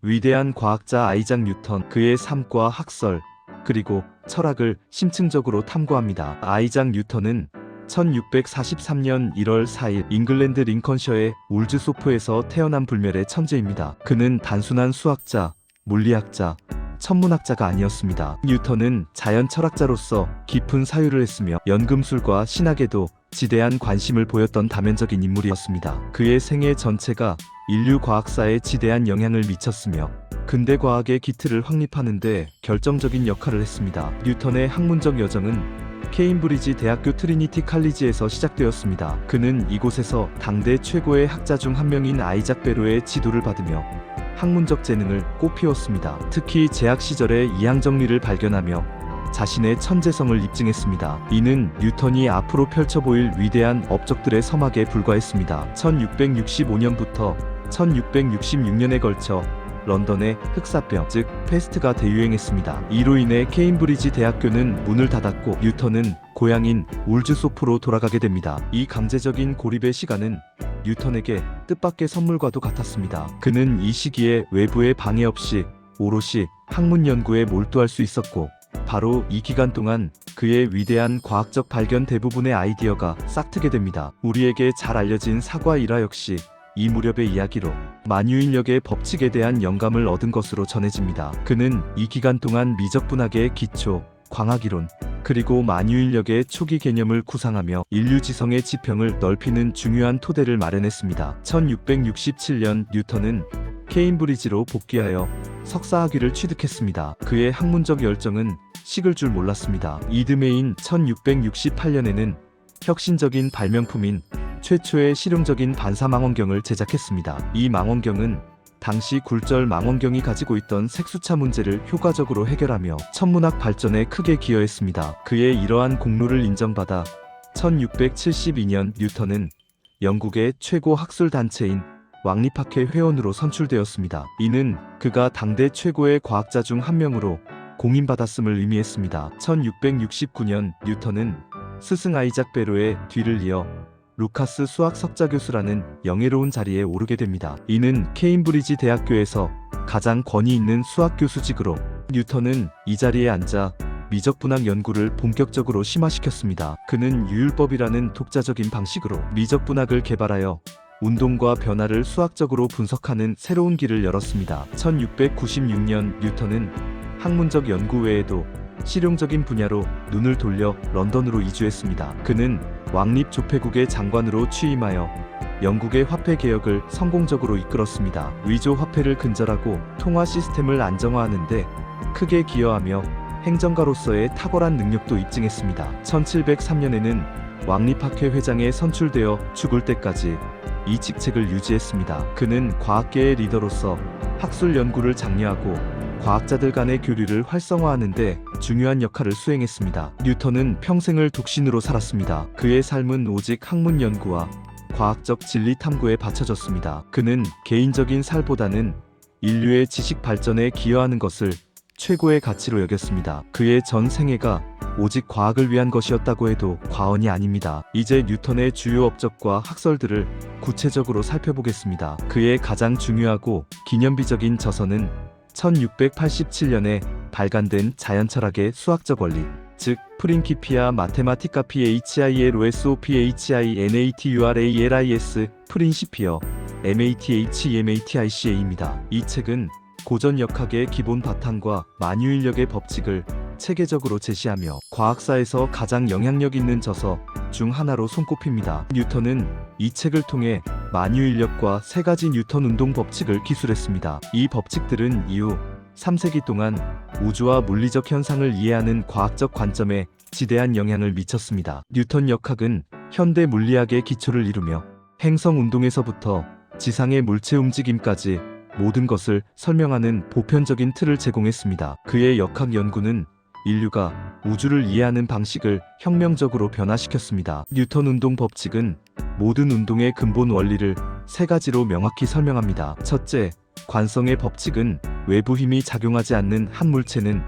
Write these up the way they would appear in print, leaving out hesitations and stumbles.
위대한 과학자 아이작 뉴턴, 그의 삶과 학설, 그리고 철학을 심층적으로 탐구합니다. 아이작 뉴턴은 1643년 1월 4일 잉글랜드 링컨셔의 울즈소프에서 태어난 불멸의 천재입니다. 그는 단순한 수학자, 물리학자, 천문학자가 아니었습니다. 뉴턴은 자연 철학자로서 깊은 사유를 했으며 연금술과 신학에도 지대한 관심을 보였던 다면적인 인물이었습니다. 그의 생애 전체가 인류 과학사에 지대한 영향을 미쳤으며 근대 과학의 기틀을 확립하는 데 결정적인 역할을 했습니다. 뉴턴의 학문적 여정은 케임브리지 대학교 트리니티 칼리지에서 시작되었습니다. 그는 이곳에서 당대 최고의 학자 중 한 명인 아이작 베로의 지도를 받으며 학문적 재능을 꽃피웠습니다. 특히 재학 시절에 이항 정리를 발견하며 자신의 천재성을 입증했습니다. 이는 뉴턴이 앞으로 펼쳐 보일 위대한 업적들의 서막에 불과했습니다. 1665년부터 1666년에 걸쳐 런던의 흑사병, 즉 페스트가 대유행했습니다. 이로 인해 케임브리지 대학교는 문을 닫았고 뉴턴은 고향인 울즈소프로 돌아가게 됩니다. 이 강제적인 고립의 시간은 뉴턴에게 뜻밖의 선물과도 같았습니다. 그는 이 시기에 외부의 방해 없이 오롯이 학문 연구에 몰두할 수 있었고, 바로 이 기간 동안 그의 위대한 과학적 발견 대부분의 아이디어가 싹트게 됩니다. 우리에게 잘 알려진 사과 일화 역시 이 무렵의 이야기로 만유인력의 법칙에 대한 영감을 얻은 것으로 전해집니다. 그는 이 기간 동안 미적분학의 기초, 광학이론, 그리고 만유인력의 초기 개념을 구상하며 인류지성의 지평을 넓히는 중요한 토대를 마련했습니다. 1667년 뉴턴은 케임브리지로 복귀하여 석사학위를 취득했습니다. 그의 학문적 열정은 식을 줄 몰랐습니다. 이듬해인 1668년에는 혁신적인 발명품인 최초의 실용적인 반사망원경을 제작했습니다. 이 망원경은 당시 굴절 망원경이 가지고 있던 색수차 문제를 효과적으로 해결하며 천문학 발전에 크게 기여했습니다. 그의 이러한 공로를 인정받아 1672년 뉴턴은 영국의 최고 학술 단체인 왕립학회 회원으로 선출되었습니다. 이는 그가 당대 최고의 과학자 중 한 명으로 공인받았음을 의미했습니다. 1669년 뉴턴은 스승 아이작 베로의 뒤를 이어 루카스 수학 석좌 교수라는 영예로운 자리에 오르게 됩니다. 이는 케임브리지 대학교에서 가장 권위 있는 수학 교수직으로 뉴턴은 이 자리에 앉아 미적분학 연구를 본격적으로 심화시켰습니다. 그는 유율법이라는 독자적인 방식으로 미적분학을 개발하여 운동과 변화를 수학적으로 분석하는 새로운 길을 열었습니다. 1696년 뉴턴은 학문적 연구 외에도 실용적인 분야로 눈을 돌려 런던으로 이주했습니다. 그는 왕립조폐국의 장관으로 취임하여 영국의 화폐 개혁을 성공적으로 이끌었습니다. 위조 화폐를 근절하고 통화 시스템을 안정화하는 데 크게 기여하며 행정가로서의 탁월한 능력도 입증했습니다. 1703년에는 왕립학회 회장에 선출되어 죽을 때까지 이 직책을 유지했습니다. 그는 과학계의 리더로서 학술 연구를 장려하고 과학자들 간의 교류를 활성화하는 데 중요한 역할을 수행했습니다. 뉴턴은 평생을 독신으로 살았습니다. 그의 삶은 오직 학문 연구와 과학적 진리 탐구에 바쳐졌습니다. 그는 개인적인 살보다는 인류의 지식 발전에 기여하는 것을 최고의 가치로 여겼습니다. 그의 전 생애가 오직 과학을 위한 것이었다고 해도 과언이 아닙니다. 이제 뉴턴의 주요 업적과 학설들을 구체적으로 살펴보겠습니다. 그의 가장 중요하고 기념비적인 저서는 1687년에 발간된 자연철학의 수학적 원리, 즉 프린키피아 마테마티카 philosophia 프린시피어 mathematica입니다. 이 책은 고전 역학의 기본 바탕과 만유인력의 법칙을 체계적으로 제시하며 과학사에서 가장 영향력 있는 저서 중 하나로 손꼽힙니다. 뉴턴은 이 책을 통해 만유인력과 세 가지 뉴턴 운동 법칙을 기술했습니다. 이 법칙들은 이후 3세기 동안 우주와 물리적 현상을 이해하는 과학적 관점에 지대한 영향을 미쳤습니다. 뉴턴 역학은 현대 물리학의 기초를 이루며 행성 운동에서부터 지상의 물체 움직임까지 모든 것을 설명하는 보편적인 틀을 제공했습니다. 그의 역학 연구는 인류가 우주를 이해하는 방식을 혁명적으로 변화시켰습니다. 뉴턴 운동 법칙은 모든 운동의 근본 원리를 세 가지로 명확히 설명합니다. 첫째, 관성의 법칙은 외부 힘이 작용하지 않는 한 물체는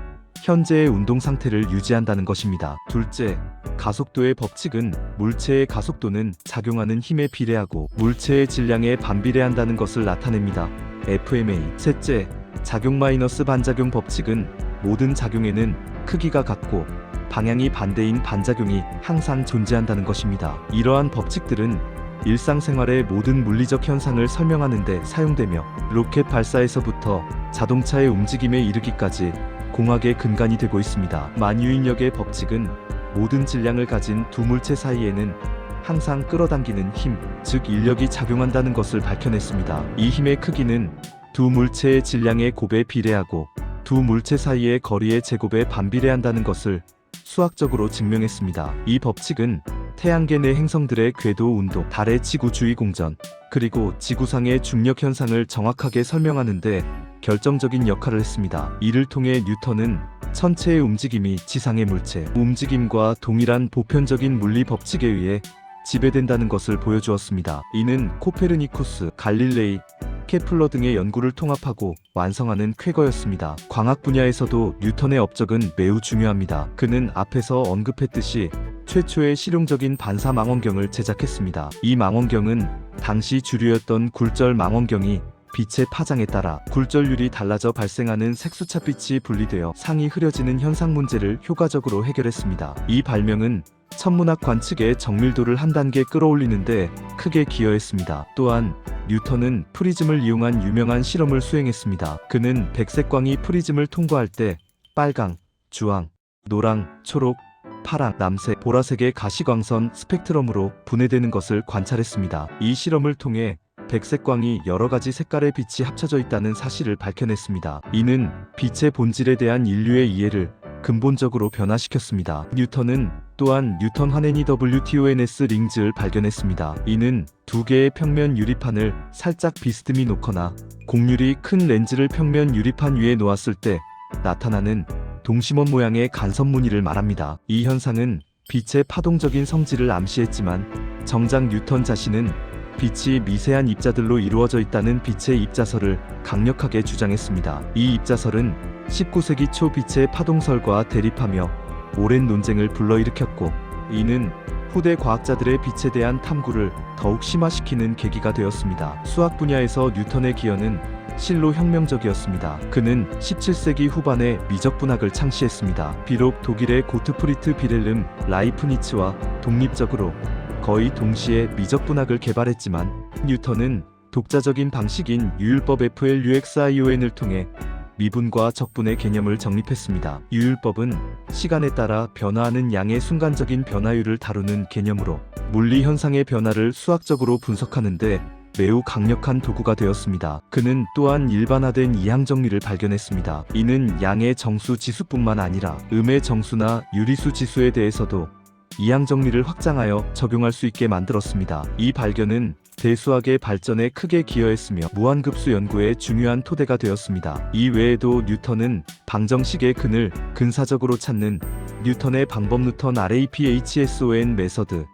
현재의 운동 상태를 유지한다는 것입니다. 둘째, 가속도의 법칙은 물체의 가속도는 작용하는 힘에 비례하고 물체의 질량에 반비례한다는 것을 나타냅니다. FMA. 셋째, 작용 마이너스 반작용 법칙은 모든 작용에는 크기가 같고 방향이 반대인 반작용이 항상 존재한다는 것입니다. 이러한 법칙들은 일상생활의 모든 물리적 현상을 설명하는 데 사용되며 로켓 발사에서부터 자동차의 움직임에 이르기까지 공학의 근간이 되고 있습니다. 만유인력의 법칙은 모든 질량을 가진 두 물체 사이에는 항상 끌어당기는 힘, 즉 인력이 작용한다는 것을 밝혀냈습니다. 이 힘의 크기는 두 물체의 질량의 곱에 비례하고 두 물체 사이의 거리의 제곱에 반비례한다는 것을 수학적으로 증명했습니다. 이 법칙은 태양계 내 행성들의 궤도 운동, 달의 지구 주위 공전, 그리고 지구상의 중력 현상을 정확하게 설명하는데 결정적인 역할을 했습니다. 이를 통해 뉴턴은 천체의 움직임이 지상의 물체 움직임과 동일한 보편적인 물리 법칙에 의해 지배된다는 것을 보여주었습니다. 이는 코페르니쿠스, 갈릴레이, 케플러 등의 연구를 통합하고 완성하는 쾌거였습니다. 광학 분야에서도 뉴턴의 업적은 매우 중요합니다. 그는 앞에서 언급했듯이 최초의 실용적인 반사 망원경을 제작했습니다. 이 망원경은 당시 주류였던 굴절 망원경이 빛의 파장에 따라 굴절률이 달라져 발생하는 색수차 빛이 분리되어 상이 흐려지는 현상 문제를 효과적으로 해결했습니다. 이 발명은 천문학 관측의 정밀도를 한 단계 끌어올리는데 크게 기여했습니다. 또한 뉴턴은 프리즘을 이용한 유명한 실험을 수행했습니다. 그는 백색광이 프리즘을 통과할 때 빨강, 주황, 노랑, 초록, 파랑, 남색, 보라색의 가시광선 스펙트럼으로 분해되는 것을 관찰했습니다. 이 실험을 통해 백색광이 여러 가지 색깔의 빛이 합쳐져 있다는 사실을 밝혀냈습니다. 이는 빛의 본질에 대한 인류의 이해를 근본적으로 변화시켰습니다. 뉴턴은 또한 뉴턴 화네니 WTONS 링즈를 발견했습니다. 이는 두 개의 평면 유리판을 살짝 비스듬히 놓거나 곡률이 큰 렌즈를 평면 유리판 위에 놓았을 때 나타나는 동심원 모양의 간섭 무늬를 말합니다. 이 현상은 빛의 파동적인 성질을 암시했지만 정작 뉴턴 자신은 빛이 미세한 입자들로 이루어져 있다는 빛의 입자설을 강력하게 주장했습니다. 이 입자설은 19세기 초 빛의 파동설과 대립하며 오랜 논쟁을 불러일으켰고 이는 후대 과학자들의 빛에 대한 탐구를 더욱 심화시키는 계기가 되었습니다. 수학 분야에서 뉴턴의 기여는 실로 혁명적이었습니다. 그는 17세기 후반에 미적분학을 창시했습니다. 비록 독일의 고트프리트 비렐름 라이프니츠와 독립적으로 거의 동시에 미적분학을 개발했지만 뉴턴은 독자적인 방식인 유율법 FLUXION을 통해 미분과 적분의 개념을 정립했습니다. 유율법은 시간에 따라 변화하는 양의 순간적인 변화율을 다루는 개념으로 물리 현상의 변화를 수학적으로 분석하는데 매우 강력한 도구가 되었습니다. 그는 또한 일반화된 이항 정리를 발견했습니다. 이는 양의 정수 지수뿐만 아니라 음의 정수나 유리수 지수에 대해서도 이항 정리를 확장하여 적용할 수 있게 만들었습니다. 이 발견은 대수학의 발전에 크게 기여했으며 무한급수 연구의 중요한 토대가 되었습니다. 이 외에도 뉴턴은 방정식의 근을 근사적으로 찾는 뉴턴의 방법 뉴턴 RAPHSON 메서드,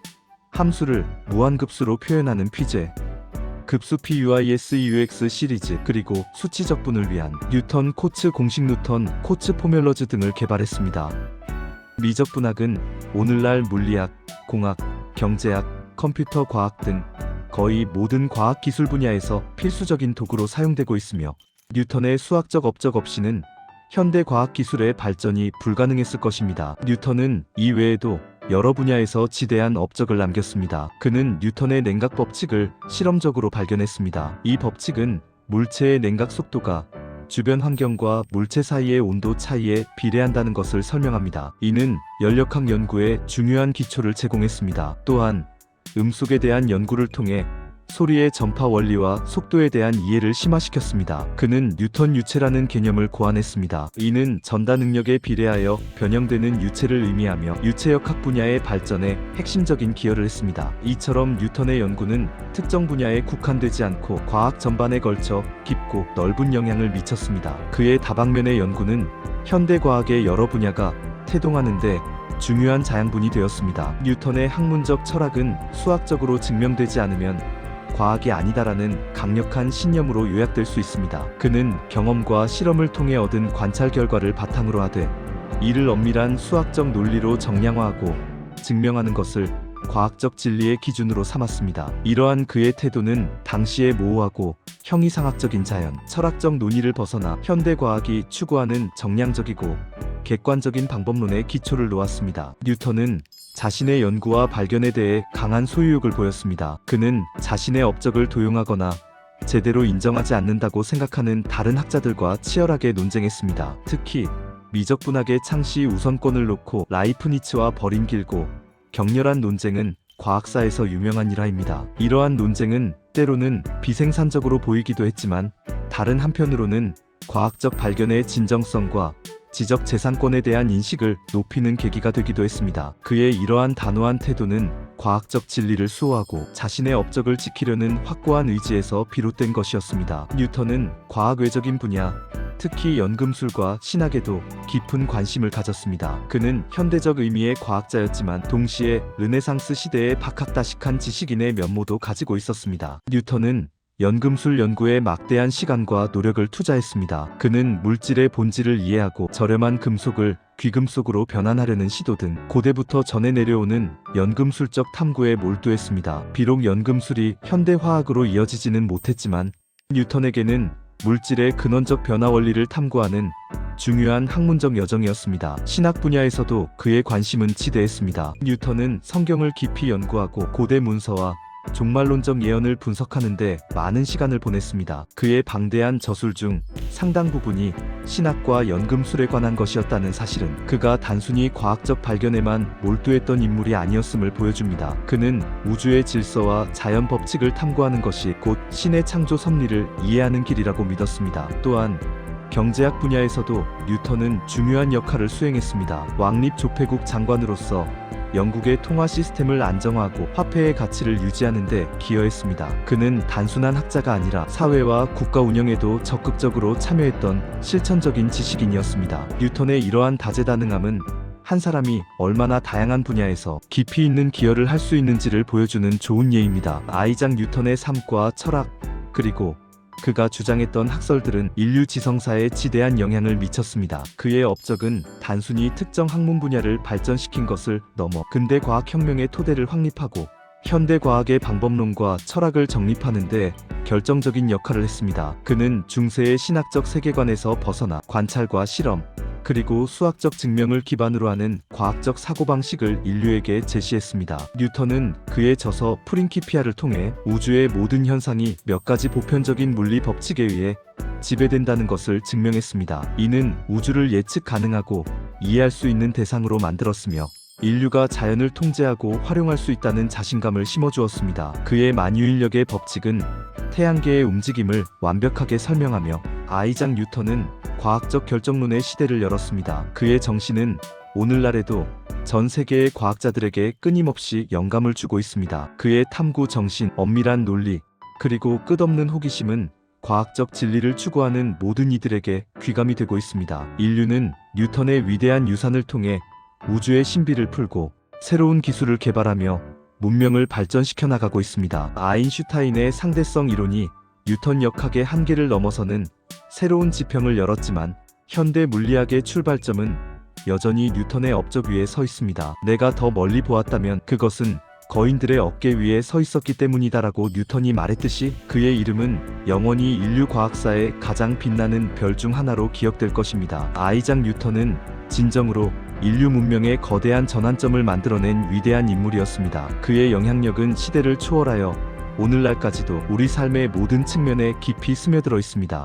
함수를 무한급수로 표현하는 피제, 급수 PUISEUX 시리즈, 그리고 수치 적분을 위한 뉴턴 코츠 공식 뉴턴 코츠 포뮬러즈 등을 개발했습니다. 미적분학은 오늘날 물리학, 공학, 경제학, 컴퓨터 과학 등 거의 모든 과학 기술 분야에서 필수적인 도구로 사용되고 있으며 뉴턴의 수학적 업적 없이는 현대 과학 기술의 발전이 불가능했을 것입니다. 뉴턴은 이 외에도 여러 분야에서 지대한 업적을 남겼습니다. 그는 뉴턴의 냉각 법칙을 실험적으로 발견했습니다. 이 법칙은 물체의 냉각 속도가 주변 환경과 물체 사이의 온도 차이에 비례한다는 것을 설명합니다. 이는 연력학 연구에 중요한 기초를 제공했습니다. 또한 음속에 대한 연구를 통해 소리의 전파 원리와 속도에 대한 이해를 심화시켰습니다. 그는 뉴턴 유체라는 개념을 고안했습니다. 이는 전다 능력에 비례하여 변형되는 유체를 의미하며 유체역학 분야의 발전에 핵심적인 기여를 했습니다. 이처럼 뉴턴의 연구는 특정 분야에 국한되지 않고 과학 전반에 걸쳐 깊고 넓은 영향을 미쳤습니다. 그의 다방면의 연구는 현대 과학의 여러 분야가 태동하는 데 중요한 자양분이 되었습니다. 뉴턴의 학문적 철학은 수학적으로 증명되지 않으면 과학이 아니다라는 강력한 신념으로 요약될 수 있습니다. 그는 경험과 실험을 통해 얻은 관찰 결과를 바탕으로 하되 이를 엄밀한 수학적 논리로 정량화하고 증명하는 것을 과학적 진리의 기준으로 삼았습니다. 이러한 그의 태도는 당시의 모호하고 형이상학적인 자연, 철학적 논의를 벗어나 현대 과학이 추구하는 정량적이고 객관적인 방법론의 기초를 놓았습니다. 뉴턴은 자신의 연구와 발견에 대해 강한 소유욕을 보였습니다. 그는 자신의 업적을 도용하거나 제대로 인정하지 않는다고 생각하는 다른 학자들과 치열하게 논쟁했습니다. 특히 미적분학의 창시 우선권을 놓고 라이프니츠와 벌인 길고 격렬한 논쟁은 과학사에서 유명한 일화입니다. 이러한 논쟁은 때로는 비생산적으로 보이기도 했지만 다른 한편으로는 과학적 발견의 진정성과 지적 재산권에 대한 인식을 높이는 계기가 되기도 했습니다. 그의 이러한 단호한 태도는 과학적 진리를 수호하고 자신의 업적을 지키려는 확고한 의지에서 비롯된 것이었습니다. 뉴턴은 과학 외적인 분야, 특히 연금술과 신학에도 깊은 관심을 가졌습니다. 그는 현대적 의미의 과학자였지만 동시에 르네상스 시대의 박학다식한 지식인의 면모도 가지고 있었습니다. 뉴턴은 연금술 연구에 막대한 시간과 노력을 투자했습니다. 그는 물질의 본질을 이해하고 저렴한 금속을 귀금속으로 변환하려는 시도 등 고대부터 전해 내려오는 연금술적 탐구에 몰두했습니다. 비록 연금술이 현대 화학으로 이어지지는 못했지만 뉴턴에게는 물질의 근원적 변화 원리를 탐구하는 중요한 학문적 여정이었습니다. 신학 분야에서도 그의 관심은 지대했습니다. 뉴턴은 성경을 깊이 연구하고 고대 문서와 종말론적 예언을 분석하는데 많은 시간을 보냈습니다. 그의 방대한 저술 중 상당 부분이 신학과 연금술에 관한 것이었다는 사실은 그가 단순히 과학적 발견에만 몰두했던 인물이 아니었음을 보여줍니다. 그는 우주의 질서와 자연 법칙을 탐구하는 것이 곧 신의 창조 섭리를 이해하는 길이라고 믿었습니다. 또한 경제학 분야에서도 뉴턴은 중요한 역할을 수행했습니다. 왕립조폐국 장관으로서 영국의 통화 시스템을 안정화하고 화폐의 가치를 유지하는 데 기여했습니다. 그는 단순한 학자가 아니라 사회와 국가 운영에도 적극적으로 참여했던 실천적인 지식인이었습니다. 뉴턴의 이러한 다재다능함은 한 사람이 얼마나 다양한 분야에서 깊이 있는 기여를 할 수 있는지를 보여주는 좋은 예입니다. 아이작 뉴턴의 삶과 철학, 그리고 그가 주장했던 학설들은 인류 지성사에 지대한 영향을 미쳤습니다. 그의 업적은 단순히 특정 학문 분야를 발전시킨 것을 넘어 근대 과학혁명의 토대를 확립하고 현대 과학의 방법론과 철학을 정립하는 데 결정적인 역할을 했습니다. 그는 중세의 신학적 세계관에서 벗어나 관찰과 실험, 그리고 수학적 증명을 기반으로 하는 과학적 사고방식을 인류에게 제시했습니다. 뉴턴은 그의 저서 프린키피아를 통해 우주의 모든 현상이 몇 가지 보편적인 물리 법칙에 의해 지배된다는 것을 증명했습니다. 이는 우주를 예측 가능하고 이해할 수 있는 대상으로 만들었으며 인류가 자연을 통제하고 활용할 수 있다는 자신감을 심어주었습니다. 그의 만유인력의 법칙은 태양계의 움직임을 완벽하게 설명하며 아이작 뉴턴은 과학적 결정론의 시대를 열었습니다. 그의 정신은 오늘날에도 전 세계의 과학자들에게 끊임없이 영감을 주고 있습니다. 그의 탐구 정신, 엄밀한 논리, 그리고 끝없는 호기심은 과학적 진리를 추구하는 모든 이들에게 귀감이 되고 있습니다. 인류는 뉴턴의 위대한 유산을 통해 우주의 신비를 풀고 새로운 기술을 개발하며 문명을 발전시켜 나가고 있습니다. 아인슈타인의 상대성 이론이 뉴턴 역학의 한계를 넘어서는 새로운 지평을 열었지만 현대 물리학의 출발점은 여전히 뉴턴의 업적 위에 서 있습니다. 내가 더 멀리 보았다면 그것은 거인들의 어깨 위에 서 있었기 때문이다라고 뉴턴이 말했듯이 그의 이름은 영원히 인류 과학사의 가장 빛나는 별 중 하나로 기억될 것입니다. 아이작 뉴턴은 진정으로 인류 문명의 거대한 전환점을 만들어낸 위대한 인물이었습니다. 그의 영향력은 시대를 초월하여 오늘날까지도 우리 삶의 모든 측면에 깊이 스며들어 있습니다.